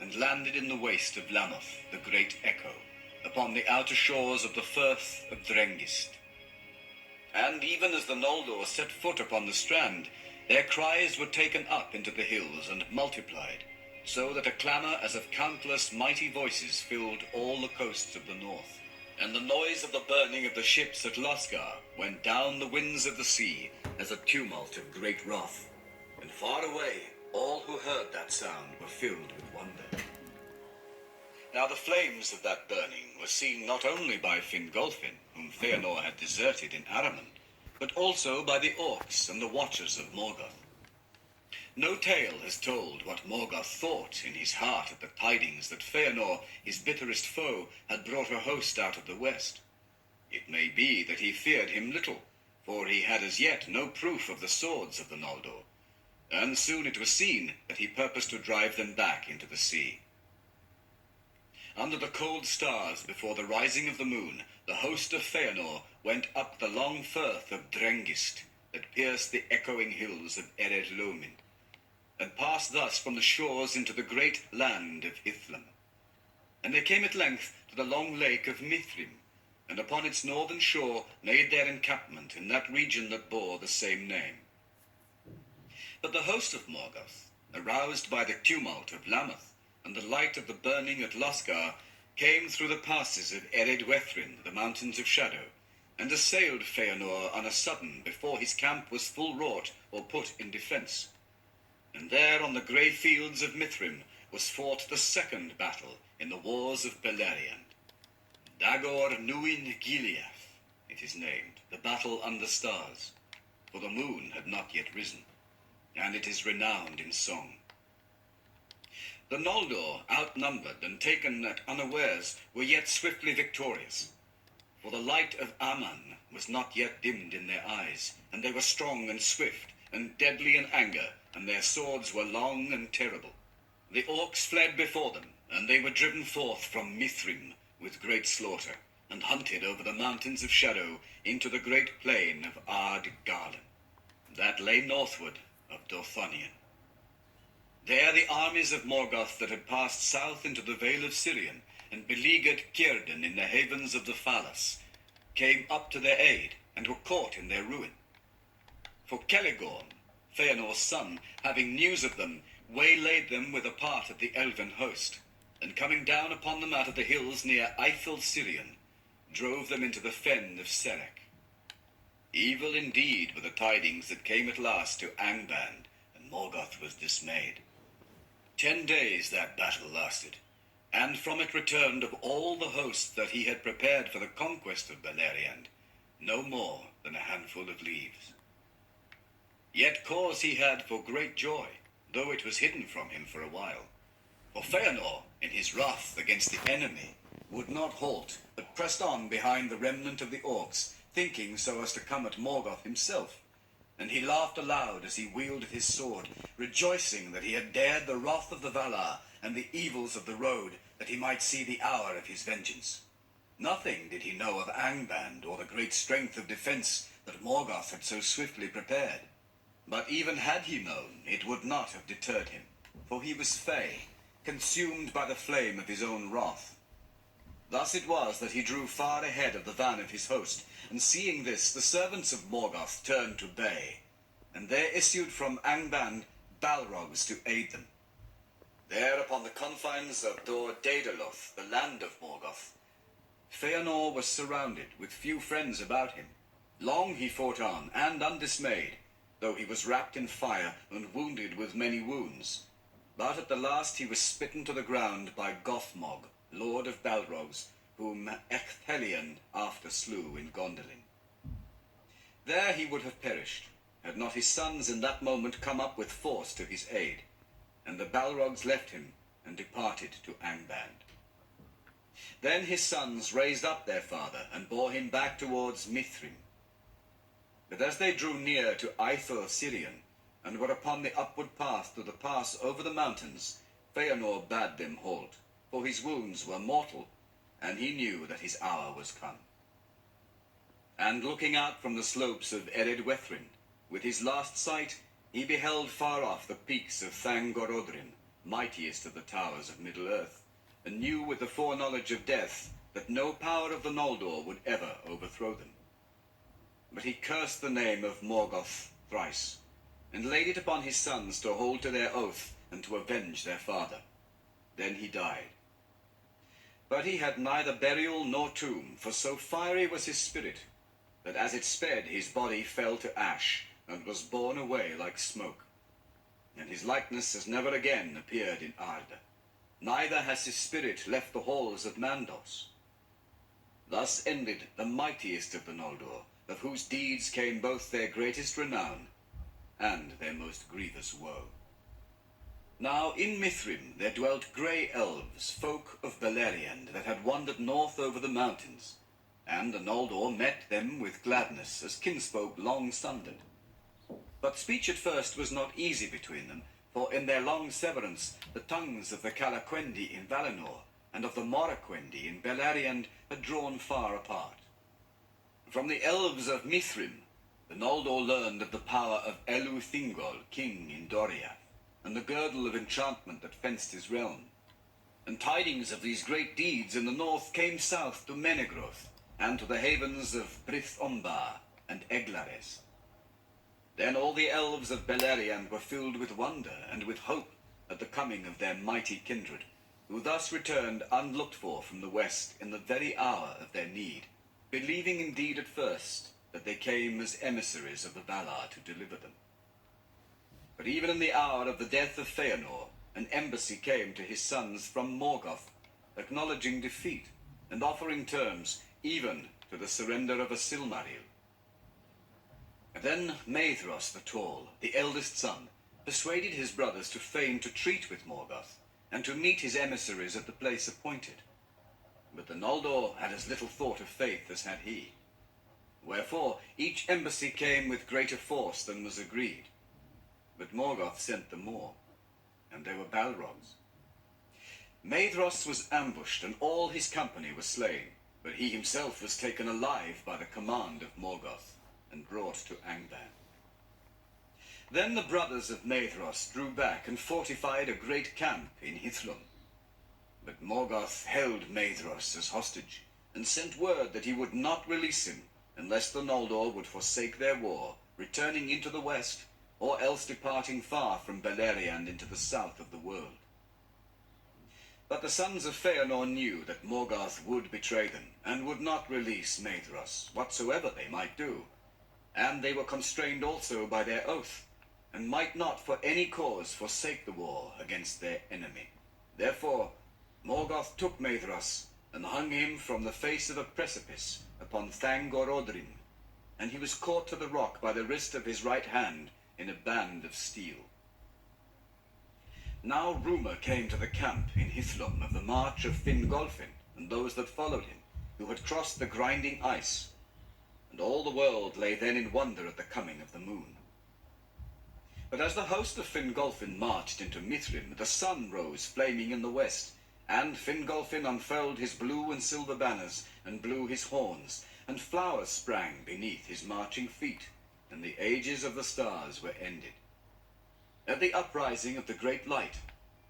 and landed in the waste of Lamoth, the great Echo, upon the outer shores of the Firth of Drengist. And even as the Noldor set foot upon the strand, their cries were taken up into the hills and multiplied, so that a clamour as of countless mighty voices filled all the coasts of the north. And the noise of the burning of the ships at Losgar went down the winds of the sea as a tumult of great wrath. And far away all who heard that sound were filled with wonder. Now the flames of that burning were seen not only by Fingolfin, whom Feanor had deserted in Araman, but also by the orcs and the watchers of Morgoth. No tale has told what Morgoth thought in his heart at the tidings that Feanor, his bitterest foe, had brought a host out of the west. It may be that he feared him little, for he had as yet no proof of the swords of the Noldor, and soon it was seen that he purposed to drive them back into the sea. Under the cold stars before the rising of the moon, the host of Feanor went up the long firth of Drengist that pierced the echoing hills of Ered Lomin, and passed thus from the shores into the great land of Ithlam. And they came at length to the long lake of Mithrim, and upon its northern shore made their encampment in that region that bore the same name. But the host of Morgoth, aroused by the tumult of Lamoth and the light of the burning at Losgar, came through the passes of Ered Wethrin, the mountains of shadow, and assailed Feanor on a sudden before his camp was full wrought or put in defence. And there on the grey fields of Mithrim was fought the second battle in the wars of Beleriand. Dagor Nuin Gileath it is named, the battle under stars, for the moon had not yet risen, and it is renowned in song. The Noldor, outnumbered and taken at unawares, were yet swiftly victorious, for the light of Aman was not yet dimmed in their eyes, and they were strong and swift, and deadly in anger, and their swords were long and terrible. The orcs fled before them, and they were driven forth from Mithrim with great slaughter, and hunted over the mountains of shadow into the great plain of Ard Garlan, that lay northward of Dorthonion. There the armies of Morgoth that had passed south into the Vale of Sirion and beleaguered Círdan in the havens of the Falas came up to their aid and were caught in their ruin. For Celegorn, Feanor's son, having news of them, waylaid them with a part of the elven host, and coming down upon them out of the hills near Eithel Sirion, drove them into the fen of Serek. Evil indeed were the tidings that came at last to Angband, and Morgoth was dismayed. 10 days that battle lasted, and from it returned of all the hosts that he had prepared for the conquest of Beleriand, no more than a handful of leaves. Yet cause he had for great joy, though it was hidden from him for a while. For Feanor, in his wrath against the enemy, would not halt, but pressed on behind the remnant of the orcs, thinking so as to come at Morgoth himself. And he laughed aloud as he wielded his sword, rejoicing that he had dared the wrath of the Valar and the evils of the road, that he might see the hour of his vengeance. Nothing did he know of Angband or the great strength of defence that Morgoth had so swiftly prepared. But even had he known, it would not have deterred him, for he was fey, consumed by the flame of his own wrath. Thus it was that he drew far ahead of the van of his host, and seeing this, the servants of Morgoth turned to bay, and there issued from Angband Balrogs to aid them. There upon the confines of Dor Daedaloth, the land of Morgoth, Feanor was surrounded with few friends about him. Long he fought on, and undismayed, though he was wrapped in fire and wounded with many wounds. But at the last he was smitten to the ground by Gothmog, lord of Balrogs, whom Ecthelion after slew in Gondolin. There he would have perished, had not his sons in that moment come up with force to his aid, and the Balrogs left him and departed to Angband. Then his sons raised up their father and bore him back towards Mithrim. But as they drew near to Eithel Sirion, and were upon the upward path to the pass over the mountains, Feanor bade them halt, for his wounds were mortal, and he knew that his hour was come. And looking out from the slopes of Ered Wethrin, with his last sight, he beheld far off the peaks of Thangorodrim, mightiest of the towers of Middle-earth, and knew with the foreknowledge of death that no power of the Noldor would ever overthrow them. But he cursed the name of Morgoth thrice, and laid it upon his sons to hold to their oath and to avenge their father. Then he died. But he had neither burial nor tomb, for so fiery was his spirit, that as it sped his body fell to ash, and was borne away like smoke. And his likeness has never again appeared in Arda, neither has his spirit left the halls of Mandos. Thus ended the mightiest of the Noldor, of whose deeds came both their greatest renown and their most grievous woe. Now in Mithrim there dwelt grey elves, folk of Beleriand, that had wandered north over the mountains, and the Noldor met them with gladness, as kinsfolk long sundered. But speech at first was not easy between them, for in their long severance the tongues of the Calaquendi in Valinor and of the Moraquendi in Beleriand had drawn far apart. From the elves of Mithrim the Noldor learned of the power of Elu Thingol, king in Doriath, and the girdle of enchantment that fenced his realm. And tidings of these great deeds in the north came south to Menegroth, and to the havens of Brith Ombar and Eglares. Then all the elves of Beleriand were filled with wonder and with hope at the coming of their mighty kindred, who thus returned unlooked for from the west in the very hour of their need, believing indeed at first that they came as emissaries of the Valar to deliver them. But even in the hour of the death of Feanor, an embassy came to his sons from Morgoth, acknowledging defeat and offering terms even to the surrender of a Silmaril. Then Maedhros the Tall, the eldest son, persuaded his brothers to feign to treat with Morgoth, and to meet his emissaries at the place appointed. But the Noldor had as little thought of faith as had he. Wherefore each embassy came with greater force than was agreed. But Morgoth sent them more, and they were Balrogs. Maedhros was ambushed, and all his company was slain, but he himself was taken alive by the command of Morgoth, and brought to Angband. Then the brothers of Maedhros drew back and fortified a great camp in Hithlum. But Morgoth held Maedhros as hostage, and sent word that he would not release him unless the Noldor would forsake their war, returning into the west, or else departing far from Beleriand into the south of the world. But the sons of Feanor knew that Morgoth would betray them, and would not release Maedhros, whatsoever they might do, and they were constrained also by their oath, and might not for any cause forsake the war against their enemy. Therefore Morgoth took Maedhros, and hung him from the face of a precipice upon Thangorodrim, and he was caught to the rock by the wrist of his right hand in a band of steel. Now rumour came to the camp in Hithlum of the march of Fingolfin and those that followed him, who had crossed the grinding ice, and all the world lay then in wonder at the coming of the moon. But as the host of Fingolfin marched into Mithrim, the sun rose flaming in the west, and Fingolfin unfurled his blue and silver banners, and blew his horns, and flowers sprang beneath his marching feet, and the ages of the stars were ended. At the uprising of the great light,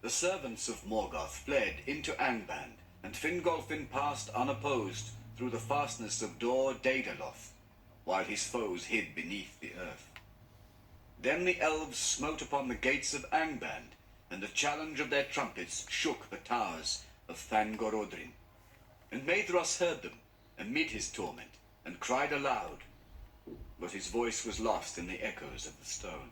the servants of Morgoth fled into Angband, and Fingolfin passed unopposed through the fastness of Dor Daedaloth, while his foes hid beneath the earth. Then the elves smote upon the gates of Angband, and the challenge of their trumpets shook the towers of Thangorodrim. And Maedhros heard them amid his torment, and cried aloud, but his voice was lost in the echoes of the stone.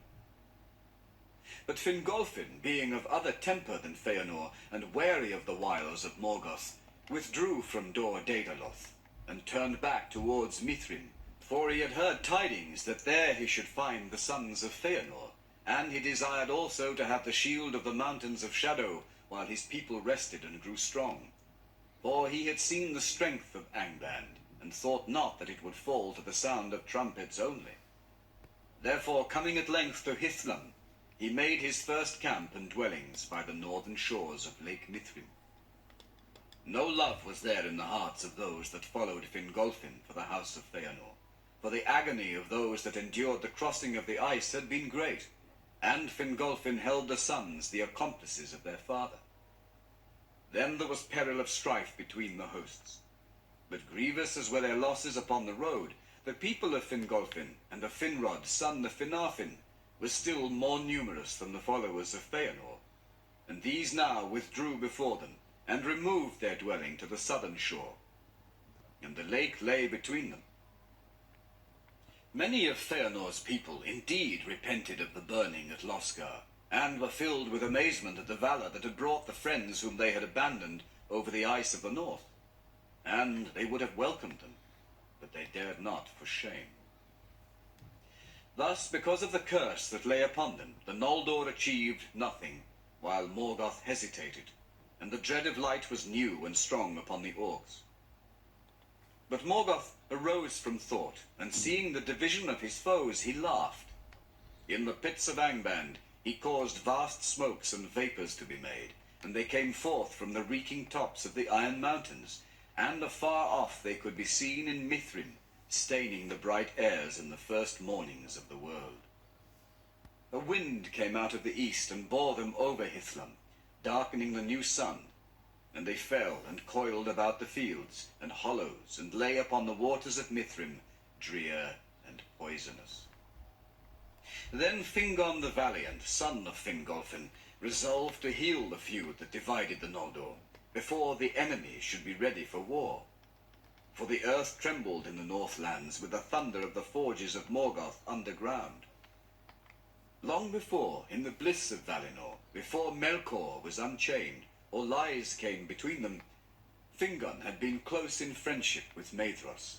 But Fingolfin, being of other temper than Feanor, and wary of the wiles of Morgoth, withdrew from Dor Daedaloth, and turned back towards Mithrim, for he had heard tidings that there he should find the sons of Feanor, and he desired also to have the shield of the mountains of shadow, while his people rested and grew strong. For he had seen the strength of Angband, and thought not that it would fall to the sound of trumpets only. Therefore, coming at length to Hithlum, he made his first camp and dwellings by the northern shores of Lake Mithrim. No love was there in the hearts of those that followed Fingolfin for the house of Feanor, for the agony of those that endured the crossing of the ice had been great, and Fingolfin held the sons the accomplices of their father. Then there was peril of strife between the hosts. But grievous as were their losses upon the road, the people of Fingolfin and of Finrod, son of Finarfin, were still more numerous than the followers of Feanor, and these now withdrew before them, and removed their dwelling to the southern shore, and the lake lay between them. Many of Feanor's people indeed repented of the burning at Losgar, and were filled with amazement at the valor that had brought the friends whom they had abandoned over the ice of the north, and they would have welcomed them, but they dared not for shame. Thus, because of the curse that lay upon them, the Noldor achieved nothing, while Morgoth hesitated, and the dread of light was new and strong upon the orcs. But Morgoth arose from thought, and seeing the division of his foes, he laughed. In the pits of Angband he caused vast smokes and vapors to be made, and they came forth from the reeking tops of the Iron Mountains, and afar off they could be seen in Mithrin, staining the bright airs in the first mornings of the world. A wind came out of the east and bore them over Hithlum, darkening the new sun, and they fell and coiled about the fields and hollows, and lay upon the waters of Mithrin, drear and poisonous. Then Fingon the Valiant, son of Fingolfin, resolved to heal the feud that divided the Noldor, before the enemy should be ready for war. For the earth trembled in the Northlands with the thunder of the forges of Morgoth underground. Long before, in the bliss of Valinor, before Melkor was unchained, or lies came between them, Fingon had been close in friendship with Maedhros.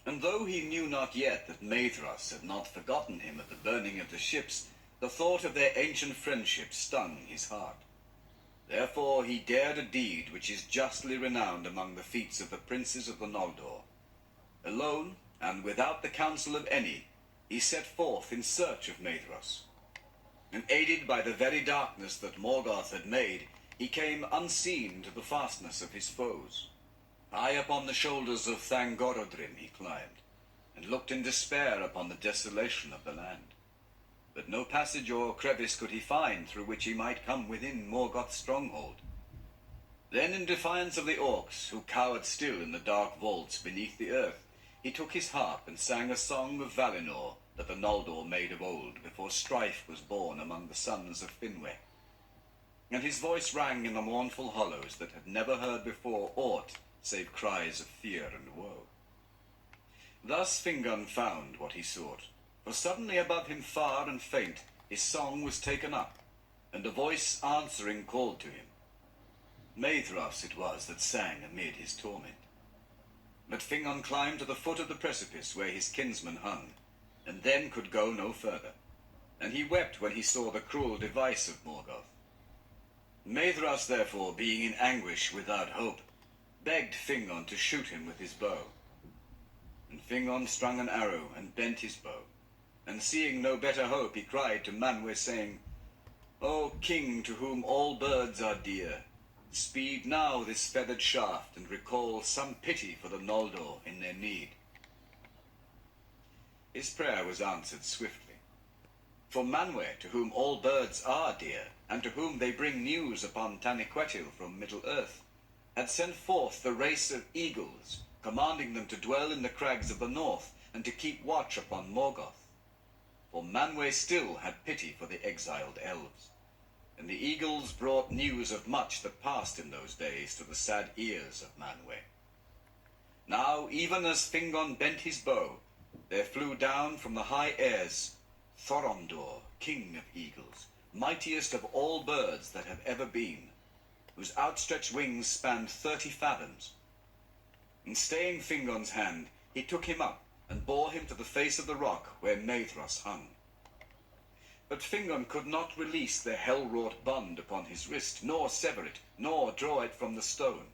And though he knew not yet that Maedhros had not forgotten him at the burning of the ships, the thought of their ancient friendship stung his heart. Therefore he dared a deed which is justly renowned among the feats of the princes of the Noldor. Alone, and without the counsel of any, he set forth in search of Maedhros. And aided by the very darkness that Morgoth had made, he came unseen to the fastness of his foes. High upon the shoulders of Thangorodrim he climbed, and looked in despair upon the desolation of the land. But no passage or crevice could he find through which he might come within Morgoth's stronghold. Then, in defiance of the orcs, who cowered still in the dark vaults beneath the earth, he took his harp and sang a song of Valinor that the Noldor made of old, before strife was born among the sons of Finwë. And his voice rang in the mournful hollows that had never heard before aught save cries of fear and woe. Thus Fingon found what he sought, for suddenly above him far and faint his song was taken up, and a voice answering called to him. Maedhros it was that sang amid his torment. But Fingon climbed to the foot of the precipice where his kinsman hung, and then could go no further, and he wept when he saw the cruel device of Morgoth. Maedhros, therefore, being in anguish without hope, begged Fingon to shoot him with his bow. And Fingon strung an arrow and bent his bow, and seeing no better hope, he cried to Manwë, saying, O king, to whom all birds are dear, speed now this feathered shaft, and recall some pity for the Noldor in their need. His prayer was answered swiftly. For Manwë, to whom all birds are dear, and to whom they bring news upon Taniquetil from Middle-earth, had sent forth the race of eagles, commanding them to dwell in the crags of the north, and to keep watch upon Morgoth. For Manwë still had pity for the exiled elves, and the eagles brought news of much that passed in those days to the sad ears of Manwë. Now, even as Fingon bent his bow, there flew down from the high airs Thorondor, king of eagles, mightiest of all birds that have ever been, whose outstretched wings spanned 30 fathoms. And staying Fingon's hand, he took him up and bore him to the face of the rock where Maedhros hung. But Fingon could not release the hell-wrought bond upon his wrist, nor sever it, nor draw it from the stone.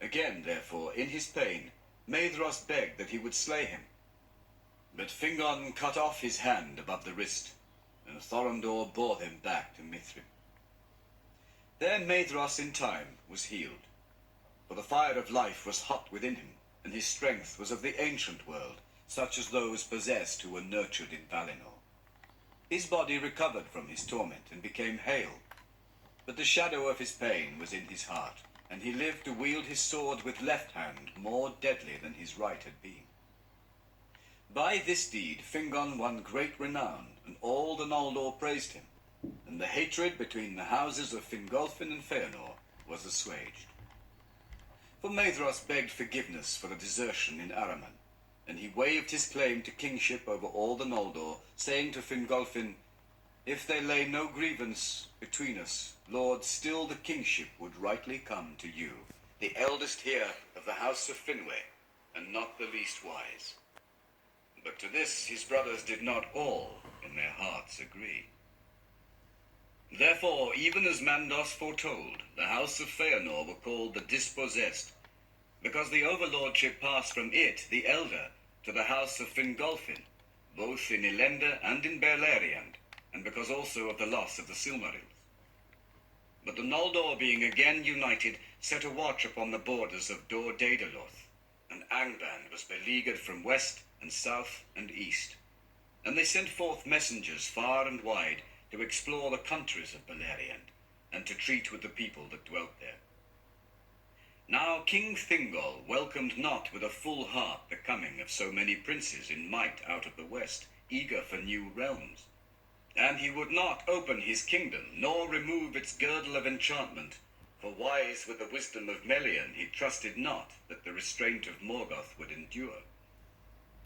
Again, therefore, in his pain, Maedhros begged that he would slay him. But Fingon cut off his hand above the wrist, and Thorondor bore them back to Mithrin. There Maedhros in time was healed, for the fire of life was hot within him, and his strength was of the ancient world, such as those possessed who were nurtured in Valinor. His body recovered from his torment and became hale, but the shadow of his pain was in his heart, and he lived to wield his sword with left hand more deadly than his right had been. By this deed Fingon won great renown, and all the Noldor praised him, and the hatred between the houses of Fingolfin and Feanor was assuaged. For Maedhros begged forgiveness for a desertion in Araman, and he waived his claim to kingship over all the Noldor, saying to Fingolfin, "If they lay no grievance between us, Lord, still the kingship would rightly come to you, the eldest here of the house of Finwë, and not the least wise." But to this his brothers did not all in their hearts agree. Therefore, even as Mandos foretold, the house of Feanor were called the Dispossessed, because the overlordship passed from it, the elder, to the house of Fingolfin, both in Elendë and in Beleriand, and because also of the loss of the Silmarils. But the Noldor, being again united, set a watch upon the borders of Dor Daedaloth, and Angband was beleaguered from west and south and east. And they sent forth messengers far and wide to explore the countries of Beleriand, and to treat with the people that dwelt there. Now King Thingol welcomed not with a full heart the coming of so many princes in might out of the west, eager for new realms. And he would not open his kingdom, nor remove its girdle of enchantment, for wise with the wisdom of Melian he trusted not that the restraint of Morgoth would endure.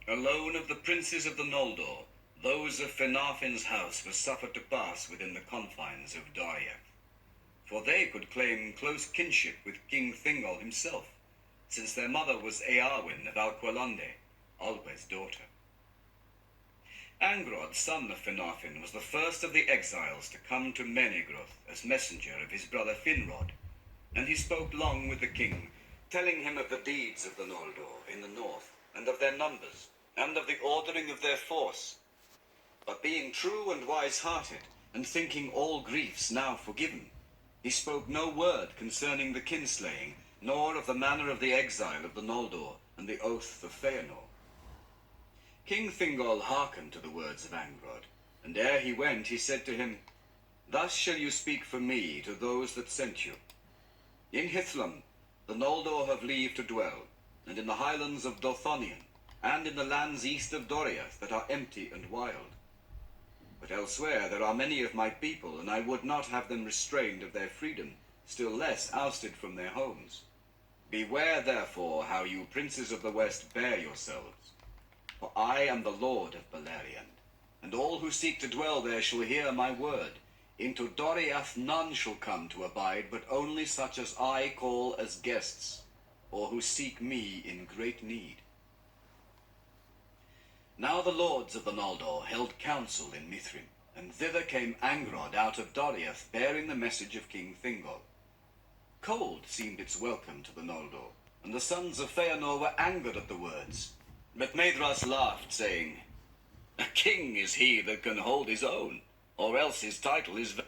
Alone of the princes of the Noldor, those of Finarfin's house were suffered to pass within the confines of Doriath, for they could claim close kinship with King Thingol himself, since their mother was Eowyn of Alqualonde, Olwë's daughter. Angrod, son of Finarfin, was the first of the exiles to come to Menegroth as messenger of his brother Finrod, and he spoke long with the king, telling him of the deeds of the Noldor in the north, and of their numbers, and of the ordering of their force. But being true and wise-hearted, and thinking all griefs now forgiven, he spoke no word concerning the kinslaying, nor of the manner of the exile of the Noldor, and the oath of Feanor. King Thingol hearkened to the words of Angrod, and ere he went he said to him, "Thus shall you speak for me to those that sent you. In Hithlum the Noldor have leave to dwell, and in the highlands of Dothonion, and in the lands east of Doriath that are empty and wild. But elsewhere there are many of my people, and I would not have them restrained of their freedom, still less ousted from their homes. Beware, therefore, how you princes of the west bear yourselves. For I am the lord of Beleriand, and all who seek to dwell there shall hear my word. Into Doriath none shall come to abide, but only such as I call as guests, or who seek me in great need." Now the lords of the Noldor held council in Mithrin, and thither came Angrod out of Doriath, bearing the message of King Thingol. Cold seemed its welcome to the Noldor, and the sons of Feanor were angered at the words. But Maedhros laughed, saying, "A king is he that can hold his own, or else his title is